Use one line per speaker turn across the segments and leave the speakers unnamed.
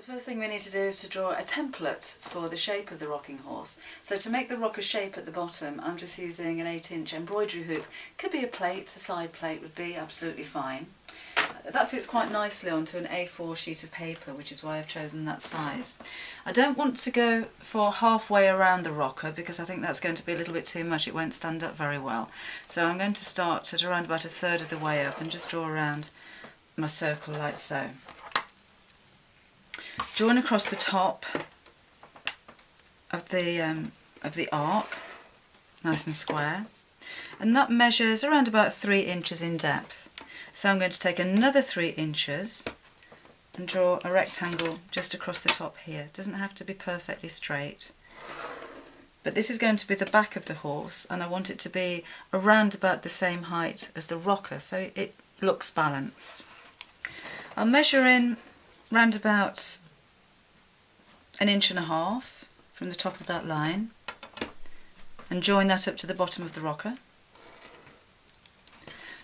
first thing we need to do is to draw a template for the shape of the rocking horse. So to make the rocker shape at the bottom, I'm just using an 8-inch embroidery hoop. Could be a plate, a side plate would be absolutely fine. That fits quite nicely onto an A4 sheet of paper, which is why I've chosen that size. I don't want to go for halfway around the rocker because I think that's going to be a little bit too much. It won't stand up very well. So I'm going to start at around about a third of the way up and just draw around my circle like so. Drawing across the top of the arc, nice and square, and that measures around about 3 inches in depth. So I'm going to take another 3 inches and draw a rectangle just across the top here. It doesn't have to be perfectly straight, but this is going to be the back of the horse, and I want it to be around about the same height as the rocker, so it looks balanced. I'll measure in round about 1.5 inches from the top of that line and join that up to the bottom of the rocker.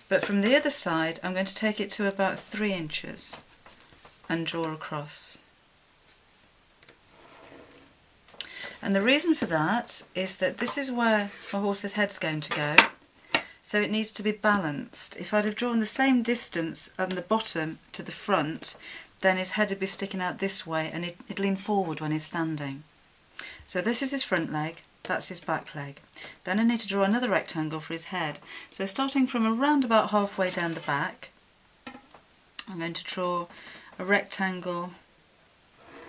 But from the other side I'm going to take it to about 3 inches and draw across. And the reason for that is that this is where my horse's head's going to go, so it needs to be balanced. If I'd have drawn the same distance on the bottom to the front, then his head would be sticking out this way and it'd lean forward when he's standing. So this is his front leg, that's his back leg. Then I need to draw another rectangle for his head. So starting from around about halfway down the back, I'm going to draw a rectangle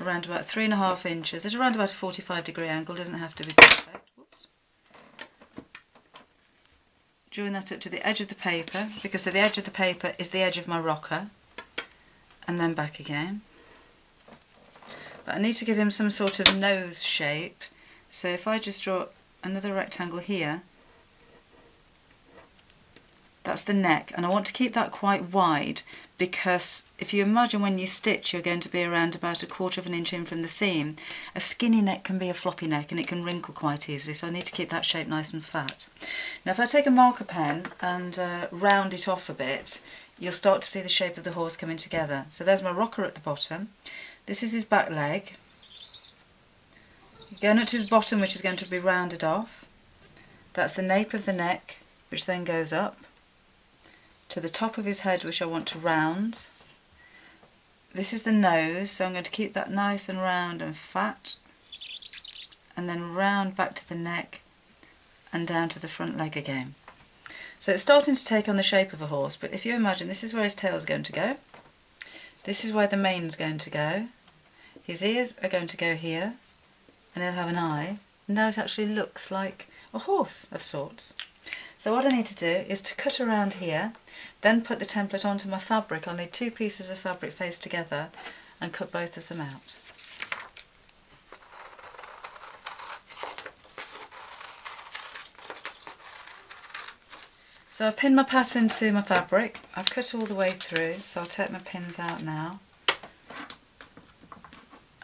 around about 3.5 inches at around about a 45-degree angle, doesn't have to be perfect. Whoops. Drawing that up to the edge of the paper, because the edge of the paper is the edge of my rocker, and then back again. But I need to give him some sort of nose shape, so if I just draw another rectangle here, that's the neck, and I want to keep that quite wide because if you imagine when you stitch you're going to be around about 1/4 inch in from the seam. A skinny neck can be a floppy neck and it can wrinkle quite easily, so I need to keep that shape nice and fat. Now if I take a marker pen and round it off a bit, you'll start to see the shape of the horse coming together. So there's my rocker at the bottom, this is his back leg, going up to his bottom which is going to be rounded off, that's the nape of the neck which then goes up to the top of his head which I want to round. This is the nose, so I'm going to keep that nice and round and fat, and then round back to the neck and down to the front leg again. So it's starting to take on the shape of a horse, but if you imagine this is where his tail is going to go, this is where the mane is going to go, his ears are going to go here, and he'll have an eye. Now it actually looks like a horse of sorts. So what I need to do is to cut around here, then put the template onto my fabric. I'll need 2 pieces of fabric faced together and cut both of them out. So I've pinned my pattern to my fabric. I've cut all the way through, so I'll take my pins out now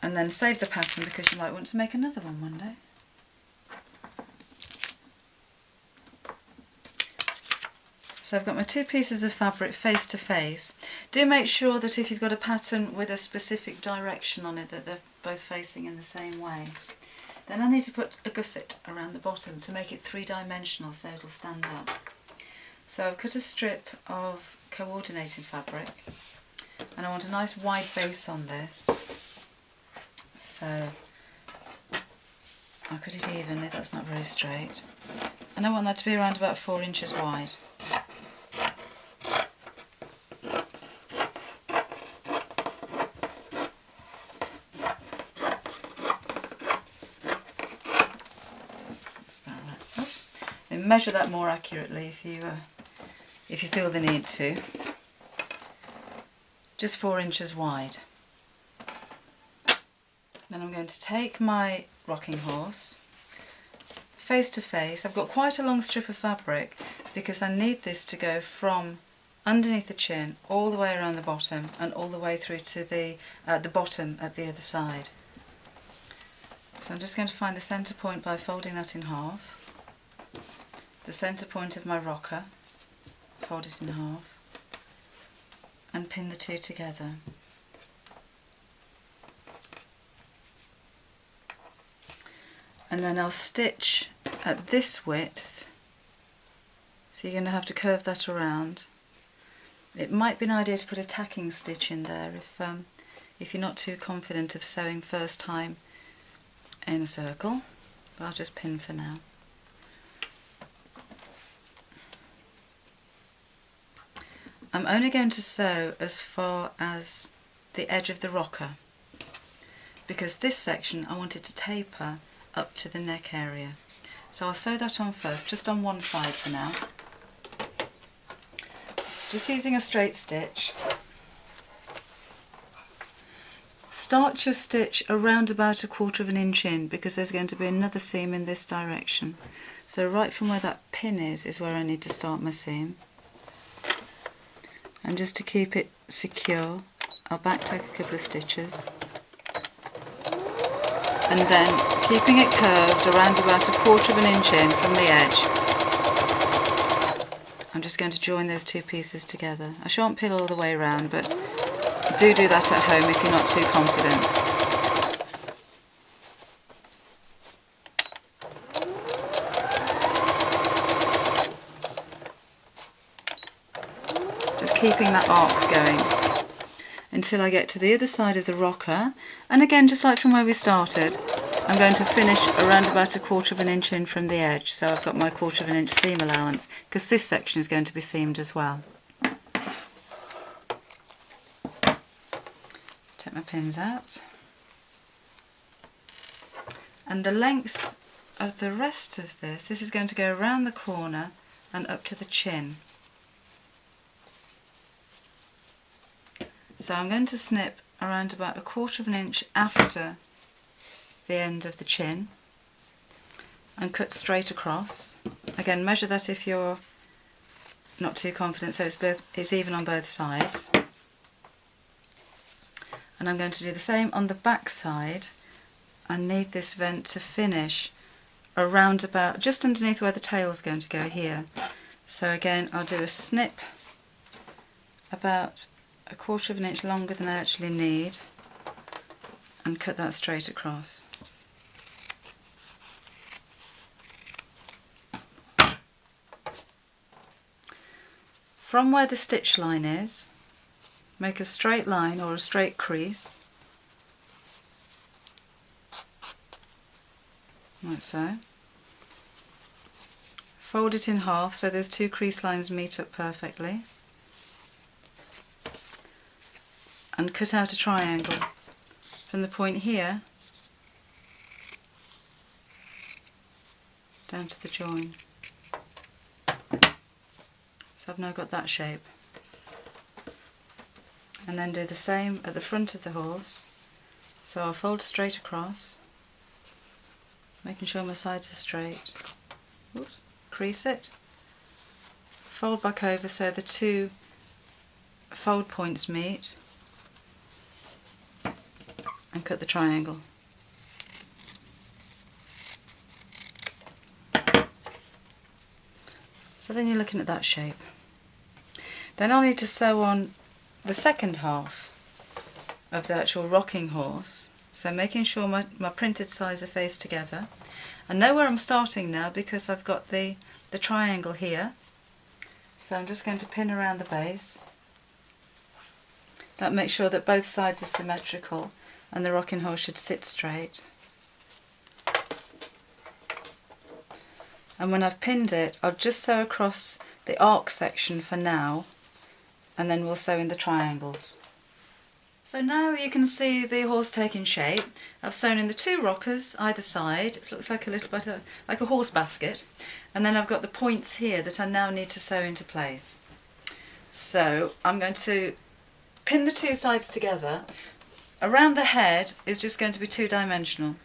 and then save the pattern because you might want to make another one day. So I've got my 2 pieces of fabric face to face. Do make sure that if you've got a pattern with a specific direction on it that they're both facing in the same way. Then I need to put a gusset around the bottom to make it 3-dimensional so it'll stand up. So I've cut a strip of coordinating fabric and I want a nice wide base on this. So I'll cut it evenly, that's not very straight. And I want that to be around about 4 inches wide. Measure that more accurately if you feel the need to. Just 4 inches wide. Then I'm going to take my rocking horse face to face. I've got quite a long strip of fabric because I need this to go from underneath the chin all the way around the bottom and all the way through to the bottom at the other side. So I'm just going to find the centre point by folding that in half. The centre point of my rocker, fold it in half and pin the 2 together. and then I'll stitch at this width, so you're going to have to curve that around. It might be an idea to put a tacking stitch in there if you're not too confident of sewing first time in a circle, but I'll just pin for now. I'm only going to sew as far as the edge of the rocker, because this section I want it to taper up to the neck area. So I'll sew that on first, just on one side for now. Just using a straight stitch. Start your stitch around about 1/4 inch in, because there's going to be another seam in this direction. So right from where that pin is where I need to start my seam. And just to keep it secure, I'll back tack a couple of stitches. And then, keeping it curved around about 1/4 inch in from the edge, I'm just going to join those two pieces together. I shan't pin all the way around, but do that at home if you're not too confident. Just keeping that arc going until I get to the other side of the rocker, and again, just like from where we started, I'm going to finish around about 1/4 inch in from the edge, so I've got my 1/4 inch seam allowance, because this section is going to be seamed as well. Take my pins out, and the length of the rest of this is going to go around the corner and up to the chin. So I'm going to snip around about 1/4 inch after the end of the chin and cut straight across. Again, measure that if you're not too confident, so it's even on both sides. And I'm going to do the same on the back side. I need this vent to finish around about just underneath where the tail is going to go here. So again, I'll do a snip about 1/4 inch longer than I actually need and cut that straight across. From where the stitch line is, make a straight line or a straight crease, like so. Fold it in half so those two crease lines meet up perfectly, and cut out a triangle from the point here down to the join. So I've now got that shape. And then do the same at the front of the horse. So I'll fold straight across, making sure my sides are straight. Oops, crease it, fold back over so the two fold points meet, and cut the triangle. So then you're looking at that shape. Then I'll need to sew on the second half of the actual rocking horse, so making sure my printed sides are faced together. I know where I'm starting now because I've got the triangle here, so I'm just going to pin around the base. That makes sure that both sides are symmetrical and the rocking horse should sit straight. And when I've pinned it, I'll just sew across the arc section for now, and then we'll sew in the triangles. So now you can see the horse taking shape. I've sewn in the two rockers either side. It looks like a little bit like a horse basket, and then I've got the points here that I now need to sew into place. So I'm going to pin the two sides together. Around the head is just going to be two-dimensional,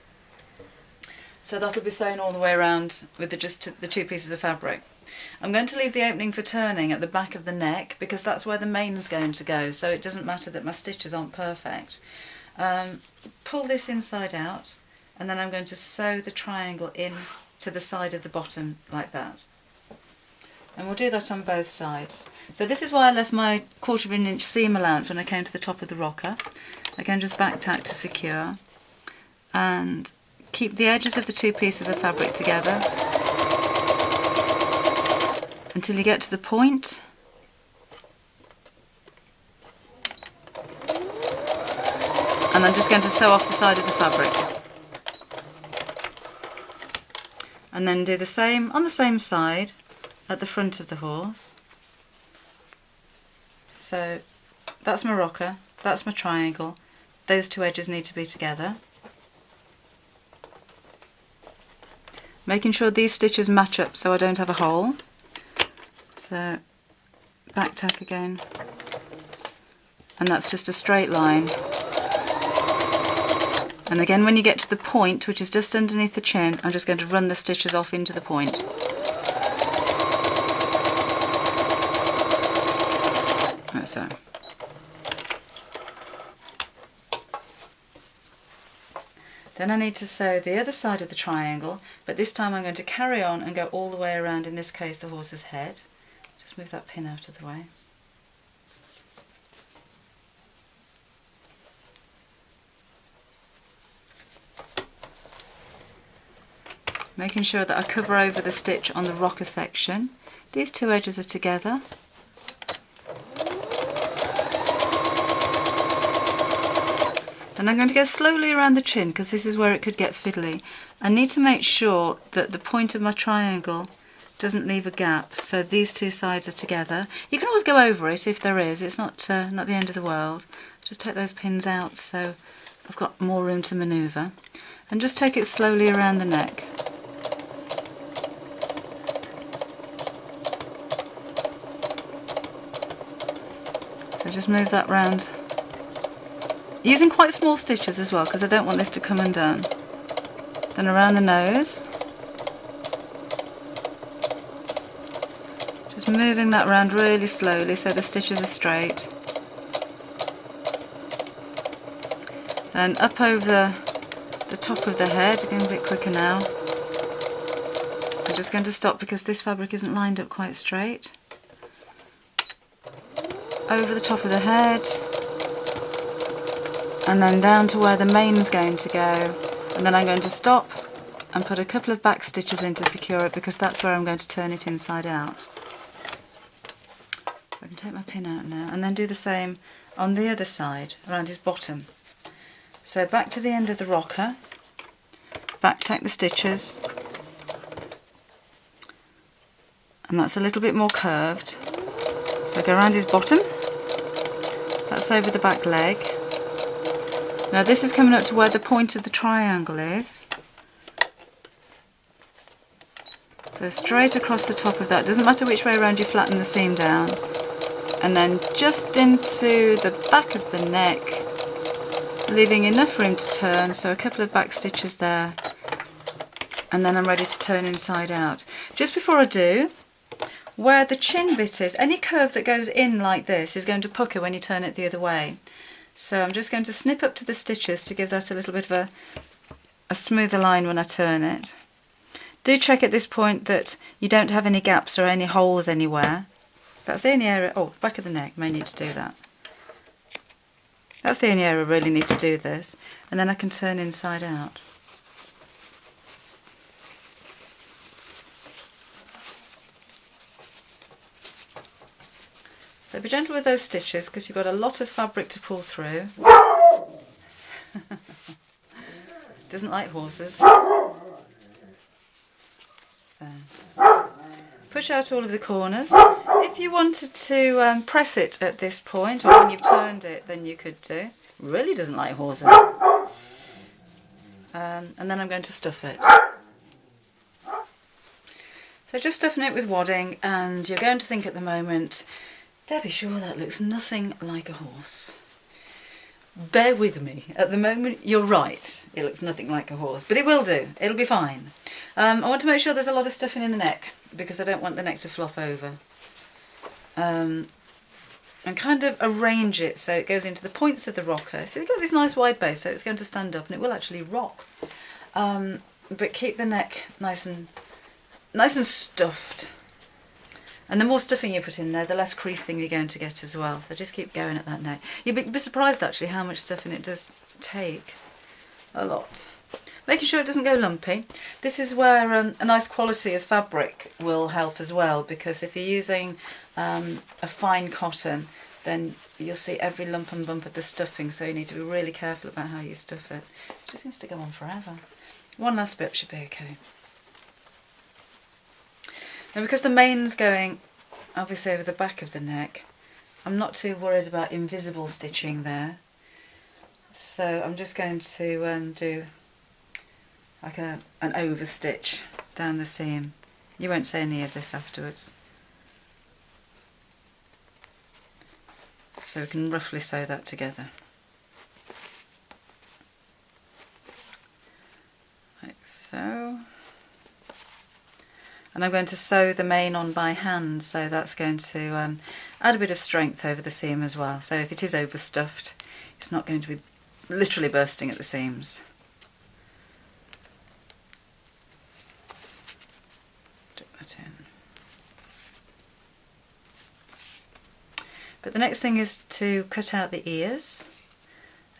so that'll be sewn all the way around with just the two pieces of fabric. I'm going to leave the opening for turning at the back of the neck because that's where the mane is going to go, so it doesn't matter that my stitches aren't perfect. Pull this inside out, and then I'm going to sew the triangle in to the side of the bottom like that. And we'll do that on both sides. So this is why I left my 1/4 inch seam allowance when I came to the top of the rocker. Again, just back tack to secure, and keep the edges of the two pieces of fabric together until you get to the point. And I'm just going to sew off the side of the fabric. And then do the same on the same side at the front of the horse. So that's my rocker, that's my triangle. Those two edges need to be together. Making sure these stitches match up so I don't have a hole. So back tack again. And that's just a straight line. And again, when you get to the point, which is just underneath the chin, I'm just going to run the stitches off into the point. Like so. Then I need to sew the other side of the triangle, but this time I'm going to carry on and go all the way around, in this case the horse's head. Just move that pin out of the way. Making sure that I cover over the stitch on the rocker section. These two edges are together. And I'm going to go slowly around the chin because this is where it could get fiddly. I need to make sure that the point of my triangle doesn't leave a gap, so these two sides are together. You can always go over it if there is, it's not the end of the world. Just take those pins out so I've got more room to manoeuvre. And just take it slowly around the neck. So just move that round. Using quite small stitches as well because I don't want this to come undone. Then around the nose. Just moving that round really slowly so the stitches are straight. Then up over the top of the head, going a bit quicker now. I'm just going to stop because this fabric isn't lined up quite straight. Over the top of the head. And then down to where the mane's going to go, and then I'm going to stop and put a couple of back stitches in to secure it because that's where I'm going to turn it inside out. So I can take my pin out now and then do the same on the other side around his bottom. So back to the end of the rocker, back tack the stitches, and that's a little bit more curved. So go around his bottom, that's over the back leg. Now this is coming up to where the point of the triangle is. So straight across the top of that, doesn't matter which way around you flatten the seam down. And then just into the back of the neck, leaving enough room to turn, so a couple of back stitches there. And then I'm ready to turn inside out. Just before I do, where the chin bit is, any curve that goes in like this is going to pucker when you turn it the other way. So I'm just going to snip up to the stitches to give that a little bit of a smoother line when I turn it. Do check at this point that you don't have any gaps or any holes anywhere. That's the only area, oh, back of the neck, may need to do that. That's the only area I really need to do this. And then I can turn inside out. So be gentle with those stitches because you've got a lot of fabric to pull through. Doesn't like horses. Push out all of the corners. If you wanted to press it at this point, or when you've turned it, then you could do. Really doesn't like horses. And then I'm going to stuff it. So just stuffing it with wadding, and you're going to think at the moment, Debbie, sure that looks nothing like a horse. Bear with me. At the moment, you're right. It looks nothing like a horse, but it will do. It'll be fine. I want to make sure there's a lot of stuffing in the neck because I don't want the neck to flop over. And kind of arrange it so it goes into the points of the rocker. So you've got this nice wide base, so it's going to stand up and it will actually rock. But keep the neck nice and stuffed. And the more stuffing you put in there, the less creasing you're going to get as well. So just keep going at that neck. You'd be surprised actually how much stuffing it does take. A lot. Making sure it doesn't go lumpy. This is where a nice quality of fabric will help as well, because if you're using a fine cotton, then you'll see every lump and bump of the stuffing, so you need to be really careful about how you stuff it. It just seems to go on forever. One last bit should be okay. Now, because the main's going obviously over the back of the neck, I'm not too worried about invisible stitching there. So I'm just going to do like an overstitch down the seam. You won't see any of this afterwards. So we can roughly sew that together. Like so. And I'm going to sew the main on by hand, so that's going to add a bit of strength over the seam as well. So if it is overstuffed, it's not going to be literally bursting at the seams. Dip that in. But the next thing is to cut out the ears.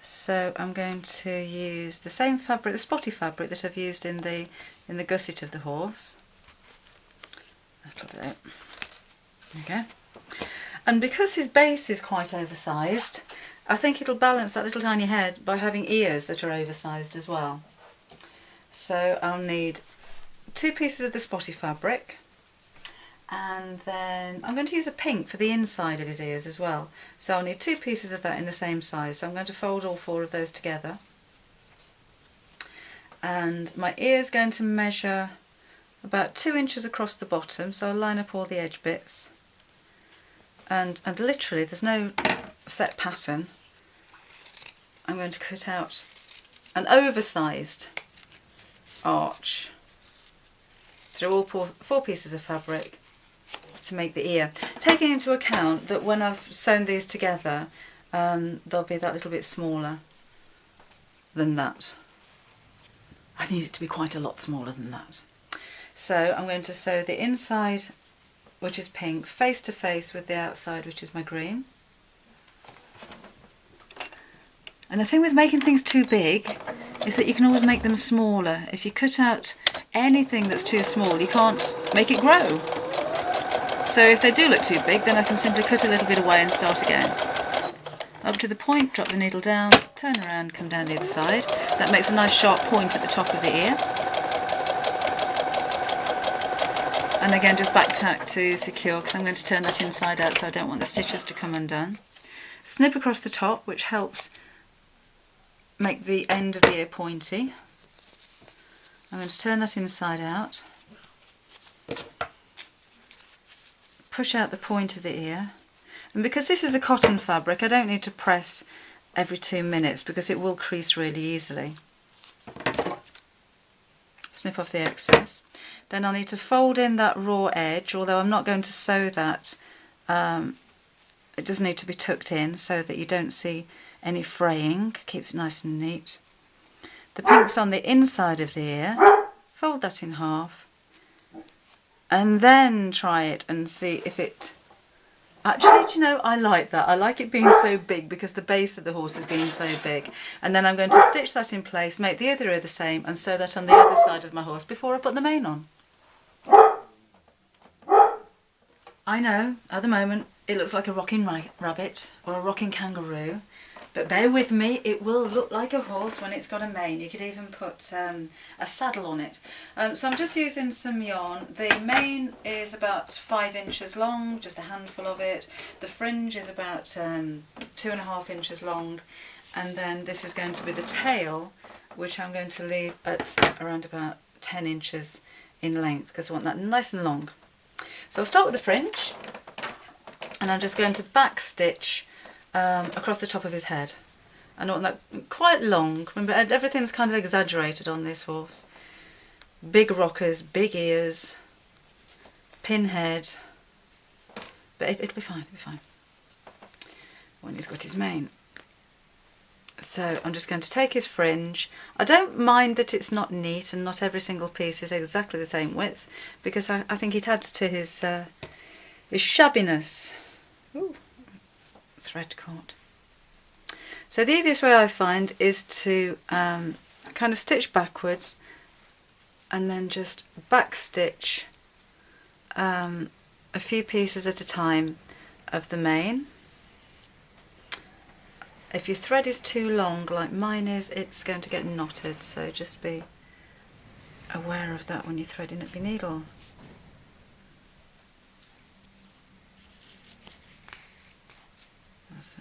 So I'm going to use the same fabric, the spotty fabric that I've used in the gusset of the horse. That'll do it. Okay. And because his base is quite oversized, I think it'll balance that little tiny head by having ears that are oversized as well. So I'll need 2 pieces of the spotty fabric, and then I'm going to use a pink for the inside of his ears as well. So I'll need 2 pieces of that in the same size. So I'm going to fold all 4 of those together. And my ear's going to measure about 2 inches across the bottom, so I'll line up all the edge bits. And literally, there's no set pattern. I'm going to cut out an oversized arch through all 4 pieces of fabric to make the ear. Taking into account that when I've sewn these together, they'll be that little bit smaller than that. I need it to be quite a lot smaller than that. So I'm going to sew the inside, which is pink, face to face with the outside, which is my green. And the thing with making things too big is that you can always make them smaller. If you cut out anything that's too small, you can't make it grow. So if they do look too big, then I can simply cut a little bit away and start again. Up to the point, drop the needle down, turn around, come down the other side. That makes a nice sharp point at the top of the ear. And again, just back tack to secure, because I'm going to turn that inside out, so I don't want the stitches to come undone. Snip across the top, which helps make the end of the ear pointy. I'm going to turn that inside out. Push out the point of the ear. And because this is a cotton fabric, I don't need to press every 2 minutes because it will crease really easily. Snip off the excess. Then I'll need to fold in that raw edge, although I'm not going to sew that. It does need to be tucked in so that you don't see any fraying. Keeps it nice and neat. The pink's on the inside of the ear. Fold that in half. And then try it and see if it... Actually, do you know, I like that. I like it being so big because the base of the horse is being so big. And then I'm going to stitch that in place, make the other ear the same, and sew that on the other side of my horse before I put the mane on. I know, at the moment, it looks like a rocking rabbit or a rocking kangaroo. But bear with me, it will look like a horse when it's got a mane. You could even put a saddle on it. So I'm just using some yarn. The mane is about 5 inches long, just a handful of it. The fringe is about 2.5 inches long. And then this is going to be the tail, which I'm going to leave at around about 10 inches in length, because I want that nice and long. So I'll start with the fringe, and I'm just going to back stitch across the top of his head. I want that quite long. Remember, everything's kind of exaggerated on this horse. Big rockers, big ears, pin head, but it'll be fine, it'll be fine when he's got his mane. So I'm just going to take his fringe. I don't mind that it's not neat and not every single piece is exactly the same width, because I think it adds to his shabbiness. Ooh. Thread caught. So the easiest way I find is to kind of stitch backwards and then just back stitch a few pieces at a time of the main. If your thread is too long like mine is, it's going to get knotted, so just be aware of that when you're threading up your needle. That's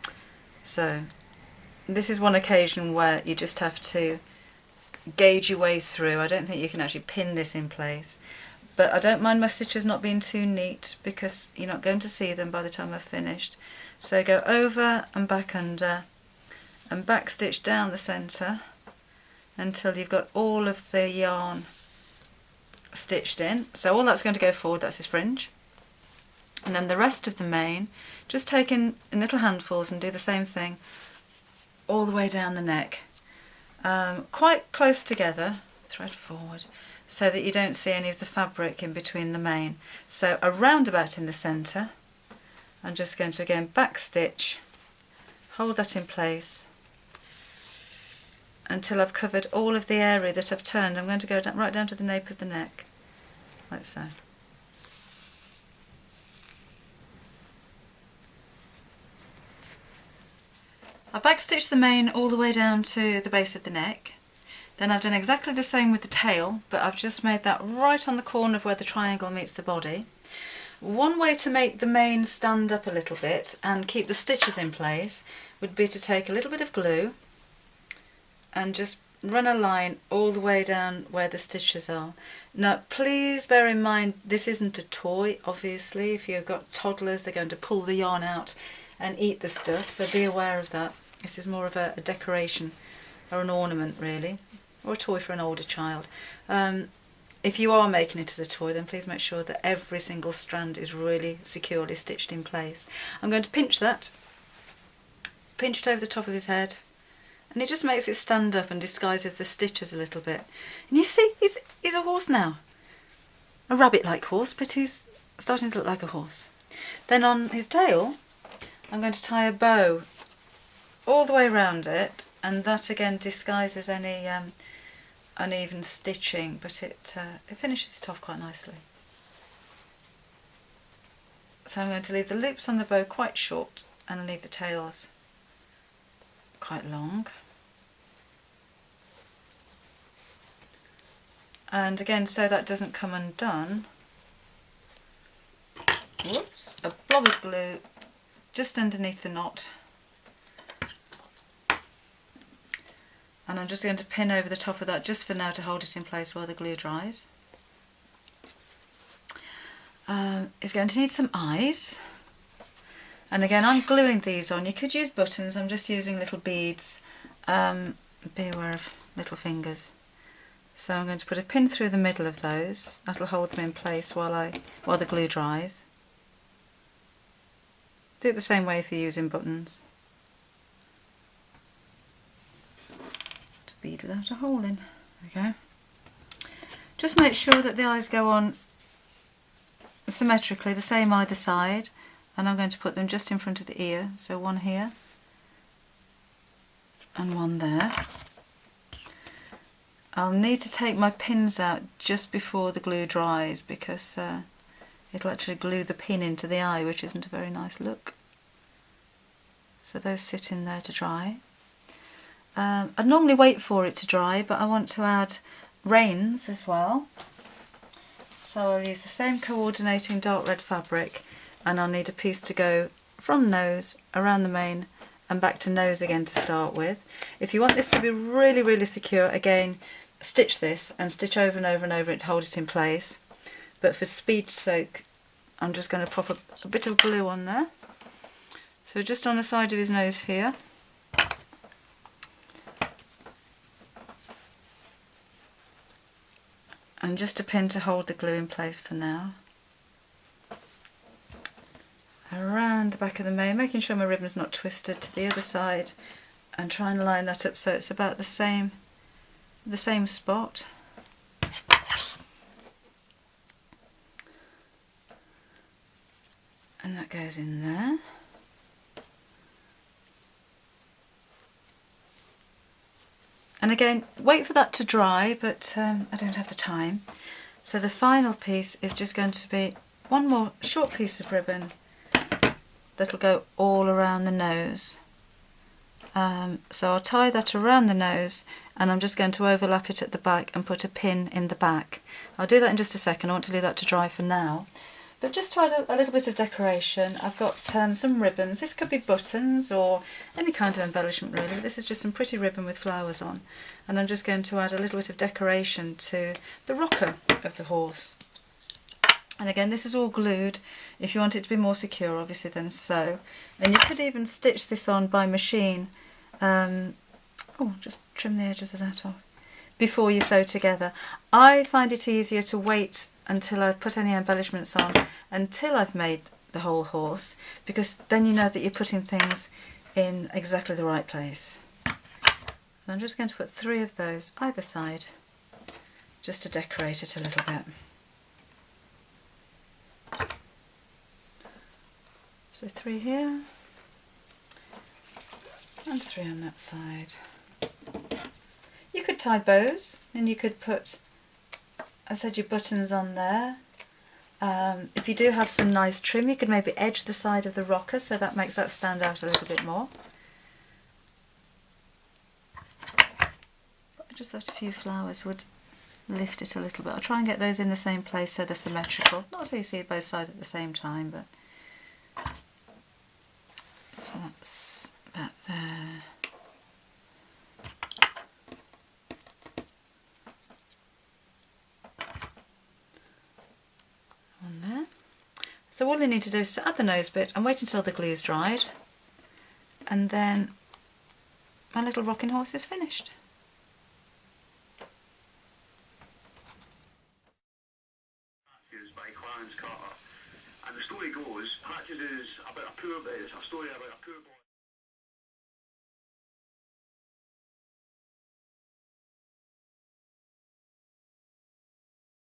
it. So this is one occasion where you just have to gauge your way through. I don't think you can actually pin this in place, but I don't mind my stitches not being too neat because you're not going to see them by the time I've finished. So go over and back under and back stitch down the centre until you've got all of the yarn stitched in. So all that's going to go forward, that's this fringe. And then the rest of the main, just take in little handfuls and do the same thing all the way down the neck. Quite close together, thread forward, so that you don't see any of the fabric in between the main. So a roundabout in the centre. I'm just going to again back stitch, hold that in place until I've covered all of the area that I've turned. I'm going to go right down to the nape of the neck, like so. I backstitched the main all the way down to the base of the neck. Then I've done exactly the same with the tail, but I've just made that right on the corner of where the triangle meets the body. One way to make the main stand up a little bit and keep the stitches in place would be to take a little bit of glue and just run a line all the way down where the stitches are. Now please bear in mind this isn't a toy, obviously. If you've got toddlers, they're going to pull the yarn out and eat the stuff, so be aware of that. This is more of a decoration or an ornament really, or a toy for an older child. If you are making it as a toy, then please make sure that every single strand is really securely stitched in place. I'm going to pinch that, pinch it over the top of his head, and it just makes it stand up and disguises the stitches a little bit. And you see, he's a horse now. A rabbit-like horse, but he's starting to look like a horse. Then on his tail, I'm going to tie a bow all the way around it, and that again disguises any uneven stitching, but it finishes it off quite nicely. So I'm going to leave the loops on the bow quite short and leave the tails quite long. And again, so that doesn't come undone, whoops, a blob of glue just underneath the knot, and I'm just going to pin over the top of that just for now to hold it in place while the glue dries. It's going to need some eyes, and again I'm gluing these on. You could use buttons, I'm just using little beads. Be aware of little fingers. So I'm going to put a pin through the middle of those. That'll hold them in place while the glue dries. Do it the same way if you're using buttons. Put a bead without a hole in. There we go. Just make sure that the eyes go on symmetrically, the same either side, and I'm going to put them just in front of the ear. So one here and one there. I'll need to take my pins out just before the glue dries because it'll actually glue the pin into the eye, which isn't a very nice look. So those sit in there to dry. I'd normally wait for it to dry, but I want to add reins as well. So I'll use the same coordinating dark red fabric, and I'll need a piece to go from nose, around the mane, and back to nose again to start with. If you want this to be really, really secure, again, stitch this and stitch over and over and over it to hold it in place. But for speed's sake, I'm just going to pop a bit of glue on there. So just on the side of his nose here. And just a pin to hold the glue in place for now. Around the back of the mane, making sure my ribbon's not twisted to the other side, and try and line that up so it's about the same spot. And that goes in there. And again, wait for that to dry, but I don't have the time. So the final piece is just going to be one more short piece of ribbon that'll go all around the nose. So I'll tie that around the nose, and I'm just going to overlap it at the back and put a pin in the back. I'll do that in just a second. I want to leave that to dry for now. But just to add a little bit of decoration, I've got some ribbons. This could be buttons or any kind of embellishment really. This is just some pretty ribbon with flowers on. And I'm just going to add a little bit of decoration to the rocker of the horse. And again, this is all glued. If you want it to be more secure, obviously, then sew. And you could even stitch this on by machine. Just trim the edges of that off before you sew together. I find it easier to wait until I put any embellishments on, until I've made the whole horse, because then you know that you're putting things in exactly the right place. And I'm just going to put 3 of those either side, just to decorate it a little bit. So 3 here, and 3 on that side. You could tie bows, and you could put, I said, your buttons on there. If you do have some nice trim, you could maybe edge the side of the rocker, so that makes that stand out a little bit more. But I just thought a few flowers would lift it a little bit. I'll try and get those in the same place so they're symmetrical. Not so you see both sides at the same time, but so that's about there. On there. So all you need to do is to add the nose bit and wait until the glue's dried, and then my little rocking horse is finished.
By Clarence Carter, and the story goes, Patches is about a story about a poor boy.